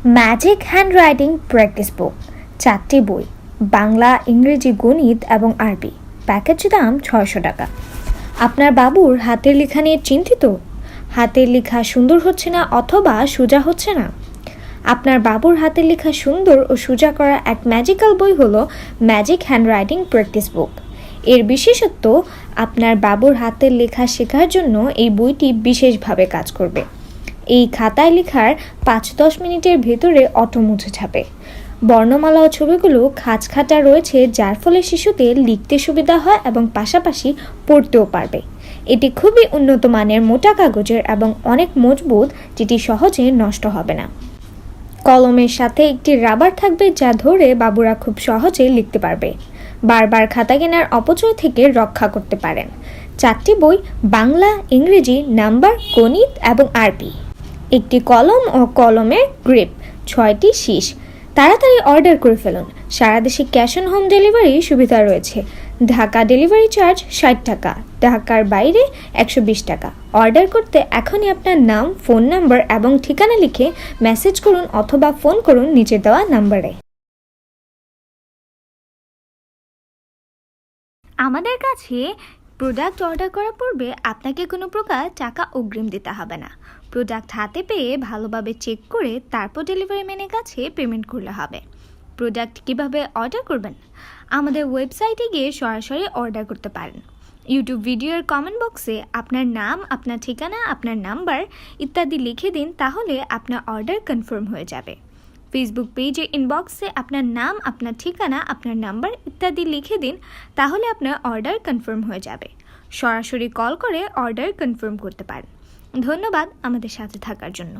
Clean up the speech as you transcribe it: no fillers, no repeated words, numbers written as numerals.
Magic handwriting practice বুক 4টি বই, বাংলা, ইংরেজি, গণিত এবং আরবি। প্যাকেজ দাম 600 টাকা। আপনার বাবুর হাতের লেখা নিয়ে চিন্তিত? হাতের লেখা সুন্দর হচ্ছে না অথবা সোজা হচ্ছে না? আপনার বাবুর হাতের লেখা সুন্দর ও সোজা করা এক ম্যাজিক্যাল বই হলো ম্যাজিক হ্যান্ডরাইটিং প্র্যাকটিস বুক। এর বিশেষত্ব, আপনার বাবুর হাতের লেখা শেখার জন্য এই বইটি বিশেষভাবে কাজ করবে। এই খাতায় লেখার 5-10 মিনিটের ভেতরে অটো মুছে যাবে। বর্ণমালা ও ছবিগুলো খাঁজখাটা রয়েছে, যার ফলে শিশুদের লিখতে সুবিধা হয় এবং পাশাপাশি পড়তেও পারবে। এটি খুবই উন্নত মানের মোটা কাগজের এবং অনেক মজবুত, যেটি সহজে নষ্ট হবে না। কলমের সাথে একটি রাবার থাকবে, যা ধরে বাবুরা খুব সহজে লিখতে পারবে। বারবার খাতা কেনার অপচয় থেকে রক্ষা করতে পারেন। 4টি বই, বাংলা, ইংরেজি, নাম্বার, গণিত এবং আরবি। একটি কলম ও কলমের গ্রিপ, 6টি শীষ। তাড়াতাড়ি অর্ডার করে ফেলুন। সারা দেশে ক্যাশ অন হোম ডেলিভারি সুবিধা রয়েছে। ঢাকা ডেলিভারি চার্জ 60 টাকা, ঢাকার বাইরে 120 টাকা। অর্ডার করতে এখনই আপনার নাম, ফোন নাম্বার এবং ঠিকানা লিখে মেসেজ করুন অথবা ফোন করুন নিচে দেওয়া নাম্বারে। আমাদের কাছে প্রোডাক্ট অর্ডার করার পূর্বে আপনাকে কোনো প্রকার টাকা অগ্রিম দিতে হবে না। প্রোডাক্ট হাতে পেয়ে ভালোভাবে চেক করে তারপর ডেলিভারি ম্যানের কাছে পেমেন্ট করলে হবে। প্রোডাক্ট কিভাবে অর্ডার করবেন? আমাদের ওয়েবসাইটে গিয়ে সরাসরি অর্ডার করতে পারেন। ইউটিউব ভিডিওর কমেন্ট বক্সে আপনার নাম, আপনার ঠিকানা, আপনার নাম্বার ইত্যাদি লিখে দিন, তাহলে আপনার অর্ডার কনফার্ম হয়ে যাবে। ফেসবুক পেজে ইনবক্সে আপনার নাম, আপনার ঠিকানা, আপনার নাম্বার ইত্যাদি লিখে দিন, তাহলে আপনার অর্ডার কনফার্ম হয়ে যাবে। সরাসরি কল করে অর্ডার কনফার্ম করতে পারেন। ধন্যবাদ আমাদের সাথে থাকার জন্য।